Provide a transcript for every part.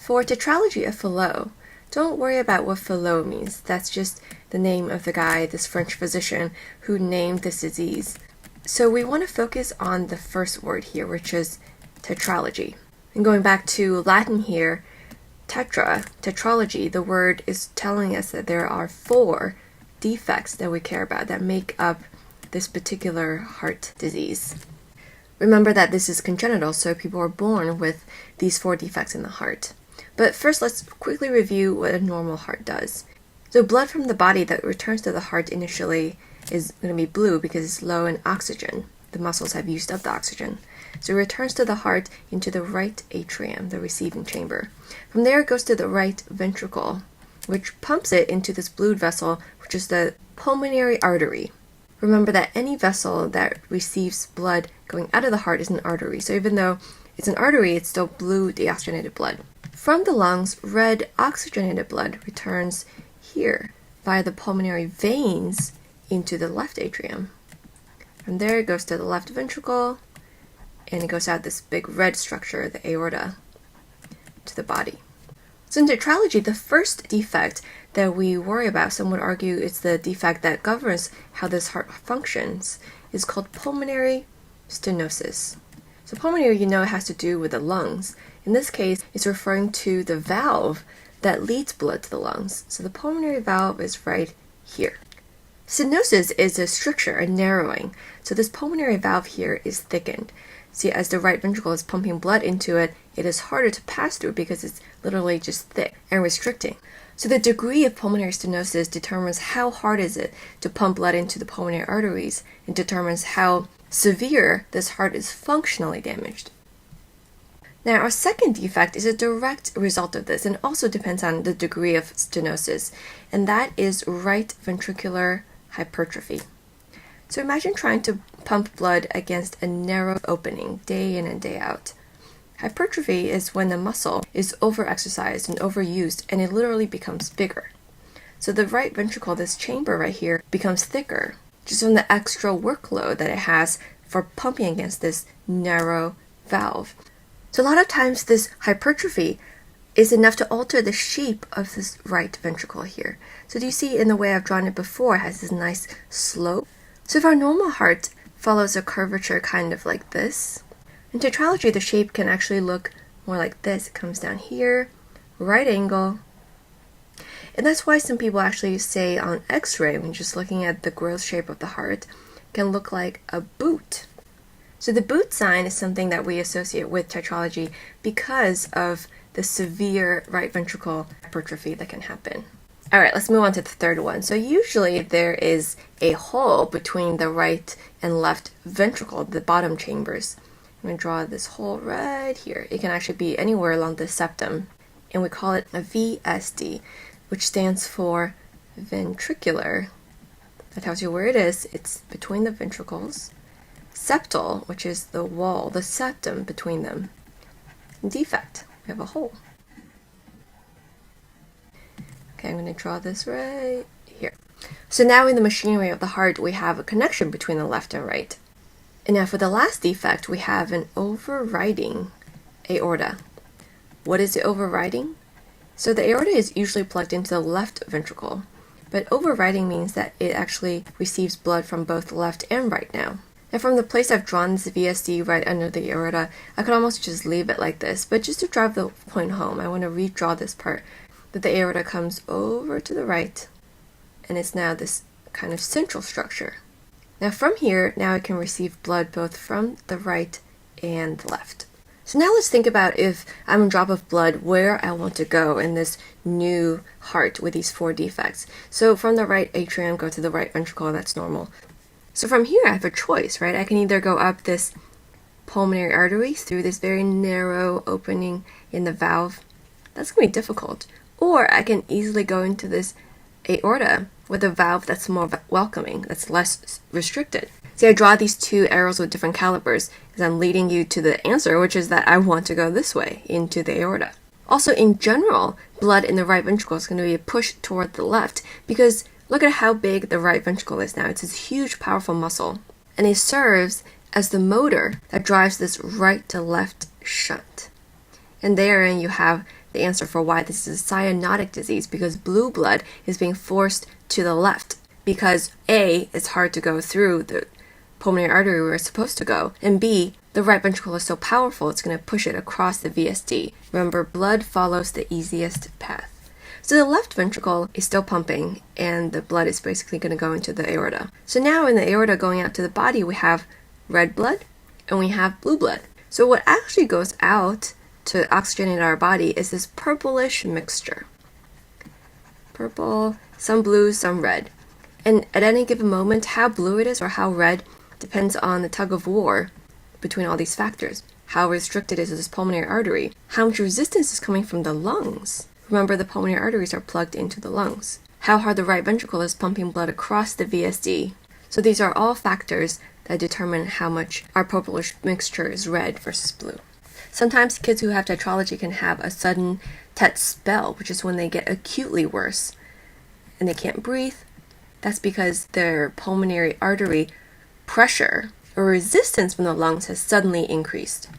For Tetralogy of Fallot, don't worry about what Fallot means. That's just the name of the guy, this French physician, who named this disease. So we want to focus on the first word here, which is tetralogy. And going back to Latin here, tetralogy, the word is telling us that there are 4 defects that we care about that make up this particular heart disease. Remember that this is congenital, so people are born with these 4 defects in the heart. But first, let's quickly review what a normal heart does. So blood from the body that returns to the heart initially is going to be blue because it's low in oxygen. The muscles have used up the oxygen. So it returns to the heart into the right atrium, the receiving chamber. From there, it goes to the right ventricle, which pumps it into this blue vessel, which is the pulmonary artery. Remember that any vessel that receives blood going out of the heart is an artery. So even though it's an artery, it's still blue deoxygenated blood. From the lungs, red oxygenated blood returns here via the pulmonary veins into the left atrium. From there, it goes to the left ventricle, and it goes out this big red structure, the aorta, to the body. So in tetralogy, the first defect that we worry about, some would argue it's the defect that governs how this heart functions, is called pulmonary stenosis. So pulmonary, you know, it has to do with the lungs. In this case, it's referring to the valve that leads blood to the lungs. So the pulmonary valve is right here. Stenosis is a stricture, a narrowing. So this pulmonary valve here is thickened. See, as the right ventricle is pumping blood into it, it is harder to pass through because it's literally just thick and restricting. So the degree of pulmonary stenosis determines how hard is it to pump blood into the pulmonary arteries and determines how severe this heart is functionally damaged. Now, our second defect is a direct result of this and also depends on the degree of stenosis, and that is right ventricular hypertrophy. So imagine trying to pump blood against a narrow opening day in and day out. Hypertrophy is when the muscle is overexercised and overused and it literally becomes bigger. So the right ventricle, this chamber right here, becomes thicker just from the extra workload that it has for pumping against this narrow valve. So a lot of times this hypertrophy is enough to alter the shape of this right ventricle here. So do you see in the way I've drawn it before, it has this nice slope? So if our normal heart follows a curvature kind of like this, in tetralogy the shape can actually look more like this. It comes down here, right angle. And that's why some people actually say on x-ray, when just looking at the growth shape of the heart, can look like a boot. So the boot sign is something that we associate with tetralogy because of the severe right ventricle hypertrophy that can happen. All right, let's move on to the third one. So usually there is a hole between the right and left ventricle, the bottom chambers. I'm going to draw this hole right here. It can actually be anywhere along the septum, and we call it a VSD, which stands for ventricular. That tells you where it is. It's between the ventricles. Septal, which is the wall, the septum between them. Defect, we have a hole. Okay, I'm going to draw this right here. So now in the machinery of the heart, we have a connection between the left and right. And now for the last defect, we have an overriding aorta. What is the overriding? So the aorta is usually plugged into the left ventricle, but overriding means that it actually receives blood from both the left and right now. And from the place I've drawn this VSD right under the aorta, I could almost just leave it like this, but just to drive the point home, I want to redraw this part, that the aorta comes over to the right, and it's now this kind of central structure. Now from here, now it can receive blood both from the right and the left. So now let's think about if I'm a drop of blood, where I want to go in this new heart with these 4 defects. So from the right atrium, go to the right ventricle, that's normal. So from here, I have a choice, right? I can either go up this pulmonary artery through this very narrow opening in the valve. That's going to be difficult. Or I can easily go into this aorta with a valve that's more welcoming, that's less restricted. See, I draw these 2 arrows with different calibers because I'm leading you to the answer, which is that I want to go this way into the aorta. Also, in general, blood in the right ventricle is going to be pushed toward the left because look at how big the right ventricle is now. It's this huge, powerful muscle. And it serves as the motor that drives this right to left shunt. And therein you have the answer for why this is a cyanotic disease, because blue blood is being forced to the left because A, it's hard to go through the pulmonary artery where it's supposed to go, and B, the right ventricle is so powerful it's going to push it across the VSD. Remember, blood follows the easiest path. So the left ventricle is still pumping, and the blood is basically going to go into the aorta. So now in the aorta going out to the body, we have red blood and we have blue blood. So what actually goes out to oxygenate our body is this purplish mixture. Purple, some blue, some red. And at any given moment, how blue it is or how red depends on the tug of war between all these factors. How restricted is this pulmonary artery? How much resistance is coming from the lungs? Remember, the pulmonary arteries are plugged into the lungs. How hard the right ventricle is pumping blood across the VSD. So these are all factors that determine how much our purplish mixture is red versus blue. Sometimes kids who have tetralogy can have a sudden tet spell, which is when they get acutely worse and they can't breathe. That's because their pulmonary artery pressure or resistance from the lungs has suddenly increased.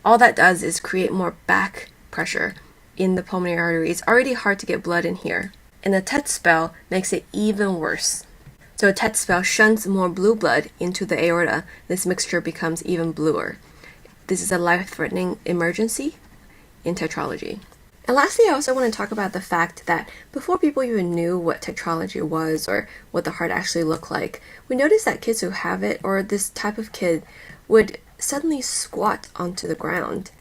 All that does is create more back pressure in the pulmonary artery. It's already hard to get blood in here, and the tet spell makes it even worse. So a tet spell shunts more blue blood into the aorta. This mixture becomes even bluer. This is a life-threatening emergency in tetralogy. And lastly, I also want to talk about the fact that before people even knew what tetralogy was or what the heart actually looked like, we noticed that kids who have it, or this type of kid, would suddenly squat onto the ground.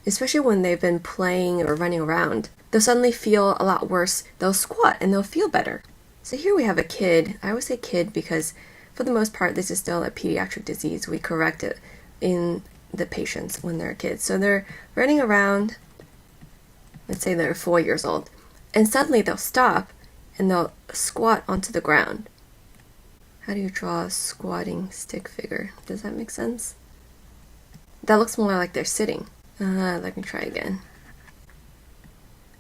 Especially when they've been playing or running around. They'll suddenly feel a lot worse. They'll squat and they'll feel better. So here we have a kid. I always say kid because for the most part this is still a pediatric disease. We correct it in the patients when they're kids. So they're running around, let's say they're 4 years old, and suddenly they'll stop and they'll squat onto the ground. How do you draw a squatting stick figure? Does that make sense? That looks more like they're sitting. Let me try again.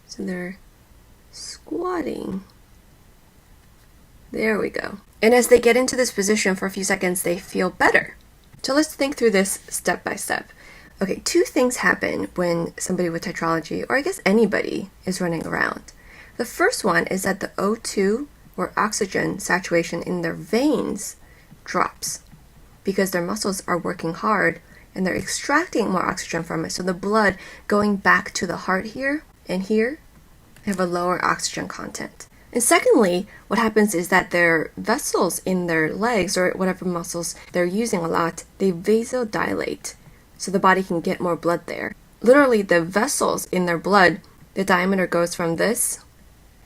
So they're squatting. There we go. And as they get into this position for a few seconds, they feel better. So let's think through this step by step. Okay, 2 things happen when somebody with tetralogy, or I guess anybody, is running around. The first one is that the O2, or oxygen saturation in their veins, drops because their muscles are working hard and they're extracting more oxygen from it. So the blood going back to the heart here and here have a lower oxygen content. And secondly, what happens is that their vessels in their legs, or whatever muscles they're using a lot, they vasodilate so the body can get more blood there. Literally, the vessels in their blood, the diameter goes from this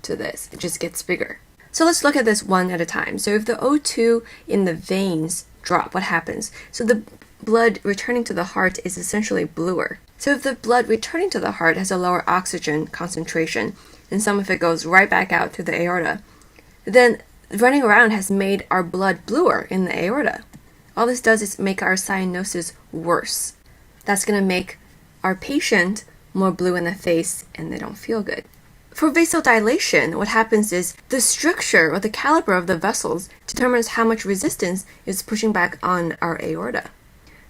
to this. It just gets bigger. So let's look at this one at a time. So if the O2 in the veins drop, what happens? So the blood returning to the heart is essentially bluer. So if the blood returning to the heart has a lower oxygen concentration, and some of it goes right back out to the aorta, then running around has made our blood bluer in the aorta. All this does is make our cyanosis worse. That's going to make our patient more blue in the face and they don't feel good. For vasodilation, what happens is the structure or the caliber of the vessels determines how much resistance is pushing back on our aorta.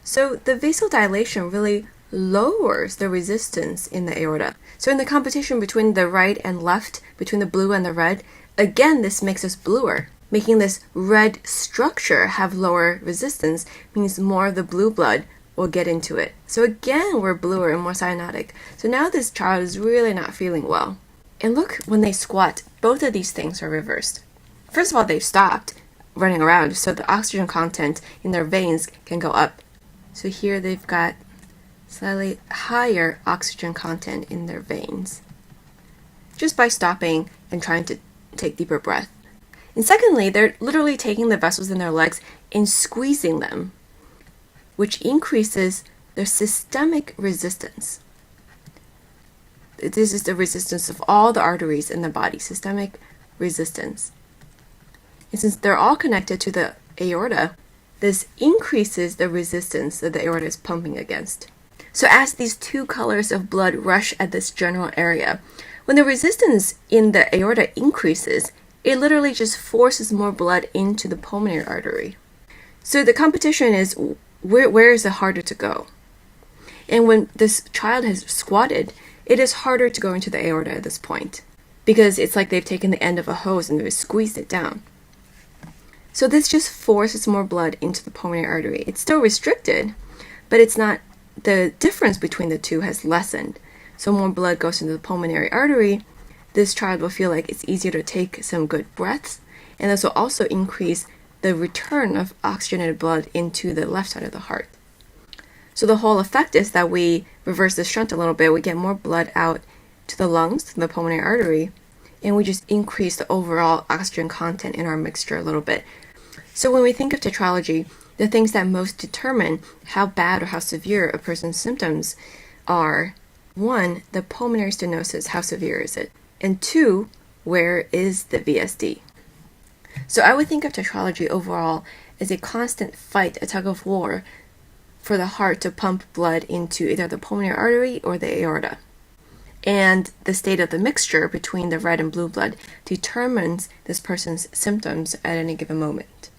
So the vasodilation really lowers the resistance in the aorta. So in the competition between the right and left, between the blue and the red, again this makes us bluer. Making this red structure have lower resistance means more of the blue blood will get into it. So again we're bluer and more cyanotic. So now this child is really not feeling well. And look, when they squat, both of these things are reversed. First of all, they've stopped running around, so the oxygen content in their veins can go up. So here they've got slightly higher oxygen content in their veins, just by stopping and trying to take deeper breath. And secondly, they're literally taking the vessels in their legs and squeezing them, which increases their systemic resistance. This is the resistance of all the arteries in the body, systemic resistance. And since they're all connected to the aorta, this increases the resistance that the aorta is pumping against. So as these 2 colors of blood rush at this general area, when the resistance in the aorta increases, it literally just forces more blood into the pulmonary artery. So the competition is where is it harder to go? And when this child has squatted, it is harder to go into the aorta at this point because it's like they've taken the end of a hose and they've squeezed it down. So this just forces more blood into the pulmonary artery. It's still restricted, but it's not, the difference between the two has lessened. So more blood goes into the pulmonary artery. This child will feel like it's easier to take some good breaths, and this will also increase the return of oxygenated blood into the left side of the heart. So the whole effect is that we reverse the shunt a little bit. We get more blood out to the lungs, to the pulmonary artery, and we just increase the overall oxygen content in our mixture a little bit. So when we think of tetralogy, the things that most determine how bad or how severe a person's symptoms are, 1, the pulmonary stenosis, how severe is it? And 2, where is the VSD? So I would think of tetralogy overall as a constant fight, a tug of war for the heart to pump blood into either the pulmonary artery or the aorta. And the state of the mixture between the red and blue blood determines this person's symptoms at any given moment.